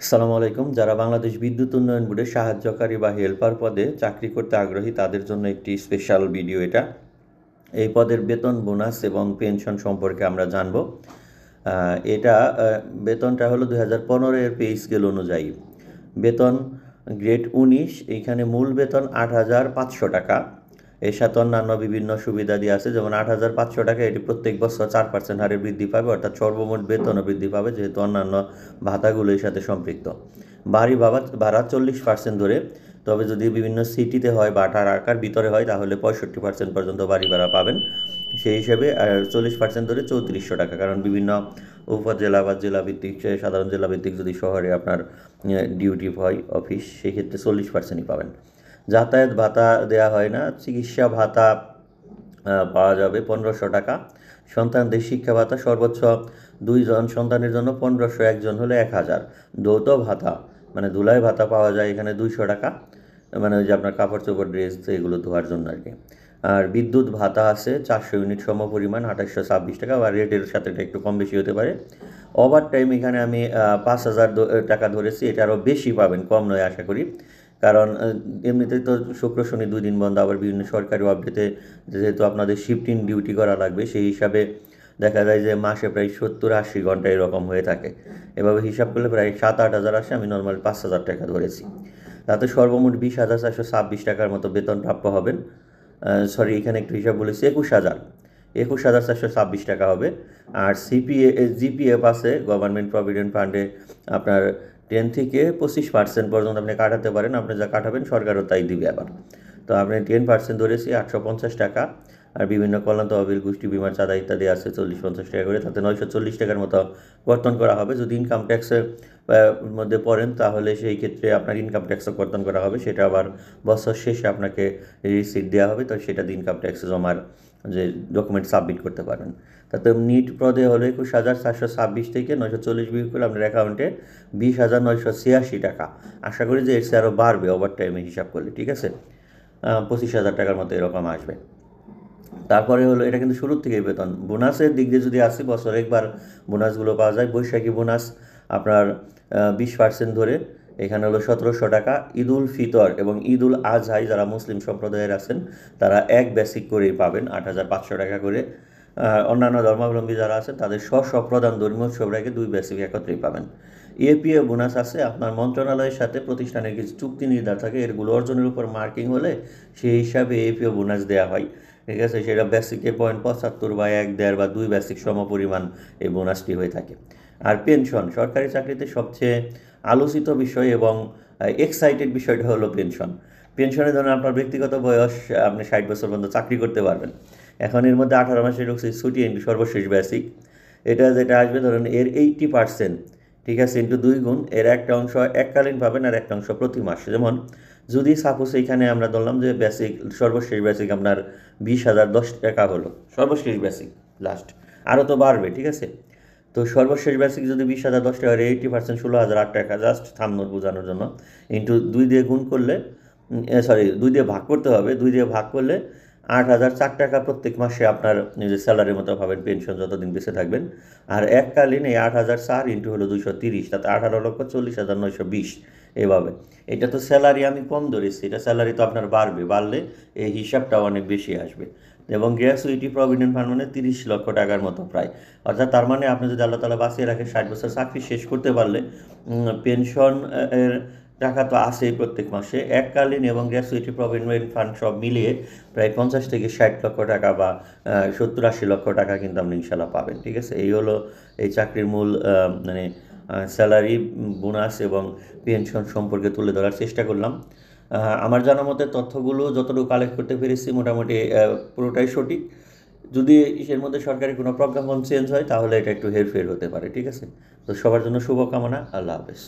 আসসালামু আলাইকুম। যারা বাংলাদেশ বিদ্যুৎ উন্নয়ন বোর্ডে সাহায্যকারী বা হেল্পার পদে চাকরি করতে আগ্রহী তাদের জন্য একটি স্পেশাল ভিডিও এটা। এই পদের বেতন, বোনাস এবং পেনশন সম্পর্কে আমরা জানব। এটা বেতনটা হলো 2015 এর পে স্কেল অনুযায়ী। বেতন গ্রেড 19, এইখানে মূল বেতন ৮,৫০০ টাকা। এর সাথে অন্যান্য বিভিন্ন সুবিধা দিয়ে আছে, যেমন ৮,৫০০ টাকা এটি প্রত্যেক বছর 4% হারে বৃদ্ধি পাবে, অর্থাৎ সর্বমোট বেতনও বৃদ্ধি পাবে যেহেতু অন্যান্য ভাতাগুলো এর সাথে সম্পৃক্ত। বাড়ি ভাড়া 40% ধরে, তবে যদি বিভিন্ন সিটিতে হয় বা ঢাকার ভিতরে হয় তাহলে 65% পর্যন্ত বাড়ি ভাড়া পাবেন। সেই হিসেবে 40% ধরে 3400 টাকা, কারণ বিভিন্ন উপজেলা বা জেলাভিত্তিক সাধারণ জেলাভিত্তিক যদি শহরে আপনার ডিউটি হয় অফিস, সেই ক্ষেত্রে 40%ই পাবেন। যাতায়াত ভাতা দেওয়া হয় না। চিকিৎসা ভাতা পাওয়া যাবে 1500 টাকা। সন্তানদের শিক্ষা ভাতা সর্বোচ্চ 2 জন সন্তানের জন্য 1500, একজন হলে 1000। যৌথ ভাতা মানে ধুলাই ভাতা পাওয়া যায় এখানে 200 টাকা, মানে ওই যে আপনার কাপড় চোপড় ড্রেস এগুলো ধোয়ার জন্য আর কি। আর বিদ্যুৎ ভাতা আছে 400 ইউনিট সম পরিমাণ, 2826 টাকা, বা রেটের সাথে এটা একটু কম বেশি হতে পারে। ওভার টাইম এখানে আমি 5000 টাকা ধরেছি, এটা আরও বেশি পাবেন, কম নয় আশা করি। কারণ এমনিতেই তো শুক্র শনি 2 দিন বন্ধ, আবার বিভিন্ন সরকারি আপডেটে যেহেতু আপনাদের শিফটিং ডিউটি করা লাগবে, সেই হিসাবে দেখা যায় যে মাসে প্রায় 70-80 ঘন্টা এরকম হয়ে থাকে। এভাবে হিসাব করলে প্রায় 7-8 হাজার আসে, আমি নর্মালি 5000 টাকা ধরেছি। তাতে সর্বমোট 20,426 টাকার মতো বেতন প্রাপ্য হবেন। সরি, এখানে একটু হিসাব বলেছি, 21,426 টাকা হবে। আর জিপিএফ আছে গভর্নমেন্ট প্রভিডেন্ট ফান্ডে, আপনার 10 থেকে 25% পর্যন্ত আপনি কাটাতে পারেন, আপনি যা কাটাবেন সরকারও তাই দিবে আবার। তো আপনি 10% ধরেছি 850 টাকা। আর বিভিন্ন কল্যাণ তহবিল, গোষ্ঠী বিমার চাঁদা ইত্যাদি আছে 40-50 টাকা করে, তাতে 940 টাকার মতো কর্তন করা হবে। যদি ইনকাম ট্যাক্সের মধ্যে পড়েন তাহলে সেই ক্ষেত্রে আপনার ইনকাম ট্যাক্সও কর্তন করা হবে, সেটা আবার বছর শেষে আপনাকে রিসিট দেওয়া হবে, তো সেটা দিয়ে ইনকাম ট্যাক্সে জমার যে ডকুমেন্ট সাবমিট করতে পারবেন। তাতে নিট পদে হলো 21,426 থেকে 940 বিয়োগ করলে আপনার অ্যাকাউন্টে 20,986 টাকা। আশা করি যে এর চেয়ে আরও বাড়বে ওভার টাইমে হিসাব করলে, ঠিক আছে। 25,000 টাকার মতো এরকম আসবে। তারপরে হলো, এটা কিন্তু শুরুর থেকেই বেতন। বোনাসের দিক দিয়ে যদি আসি, বছরে একবার বোনাসগুলো পাওয়া যায়। বৈশাখী বোনাস আপনার 20% ধরে, এখানে হলো 1700 টাকা। ঈদ উল ফিতর এবং ঈদ উল আজহাই যারা মুসলিম সম্প্রদায়ের আছেন তারা এক বেসিক করেই পাবেন 8,500 টাকা করে। অন্যান্য ধর্মাবলম্বী যারা আছেন তাদের প্রধান ধর্মীয় উৎসব রেখে 2 বেসিক একত্রেই পাবেন। এপিএ বোনাস আছে, আপনার মন্ত্রণালয়ের সাথে প্রতিষ্ঠানের কিছু চুক্তি নির্ধার থাকে, এরগুলো অর্জনের উপর মার্কিং হলে সেই হিসাবে এপিএ বোনাস দেওয়া হয়, ঠিক আছে। সেটা বেসিকে 0.75 বা 1.5 বা 2 বেসিক সমপরিমাণ এই বোনাসটি হয়ে থাকে। আর পেনশন, সরকারি চাকরিতে সবচেয়ে আলোচিত বিষয় এবং এক্সাইটেড বিষয়টা হলো পেনশন। পেনশনের জন্য আপনার ব্যক্তিগত বয়স, আপনি 60 বছর পর্যন্ত চাকরি করতে পারবেন। এখন এর মধ্যে 18 মাসের ঢুকছে ছুটি ইন্টু সর্বশেষ বেসিক, এটা যেটা আসবে ধরুন এর 80%, ঠিক আছে, ইন্টু 2 গুণ, এর একটা অংশ এককালীন পাবেন আর একটা অংশ প্রতি মাস। যেমন যদি সাপোজ এইখানে আমরা ধরলাম যে বেসিক, সর্বশেষ বেসিক আপনার 20,010 টাকা হলো, সর্বশেষ বেসিক লাস্ট, আরও তো বাড়বে, ঠিক আছে। তো সর্বশেষ বেসিক যদি 20,010 টাকা, 80% 16,008 টাকা, জাস্ট থামনোর বোঝানোর জন্য, ইন্টু 2 দিয়ে গুণ করলে, সরি 2 দিয়ে ভাগ করতে হবে, 2 দিয়ে ভাগ করলে 8,004 টাকা প্রত্যেক মাসে আপনার নিজের স্যালারির মতো পাবেন পেনশন যতদিন বেঁচে থাকবেন। আর এককালীন এই 8,004 ইন্টু হলো 230, তাতে 18,40,920 এভাবে। এটা তো স্যালারি আমি কম ধরেছি, এটা স্যালারি তো আপনার বাড়লে এই হিসাবটা অনেক বেশি আসবে। এবং গ্র্যাচুইটি প্রভিডেন্ট ফান্ড মানে 30 লক্ষ টাকার মতো প্রায়, অর্থাৎ তার মানে আপনি যদি আল্লাহ তালা বাঁচিয়ে রাখে 60 বছর চাকরি শেষ করতে পারলে পেনশন এর টাকা তো আসেই প্রত্যেক মাসে, এককালীন এবং গ্র্যাচুইটি প্রভিডেন্ট ফান্ড সব মিলিয়ে প্রায় 50 থেকে 60 লক্ষ টাকা বা 70-80 লক্ষ টাকা কিন্তু আপনি ইনশাল্লাহ পাবেন, ঠিক আছে। এই হলো এই চাকরির মূল মানে স্যালারি, বোনাস এবং পেনশন সম্পর্কে তুলে ধরার চেষ্টা করলাম। আমার জানা মতে তথ্যগুলো যতটুকু কালেক্ট করতে পেরেছি মোটামুটি পুরোটাই সঠিক। যদি এর মধ্যে সরকারি কোনো প্রজ্ঞাপন চেঞ্জ হয় তাহলে এটা একটু হেরফের হতে পারে, ঠিক আছে। তো সবার জন্য শুভকামনা, আল্লাহ হাফেজ।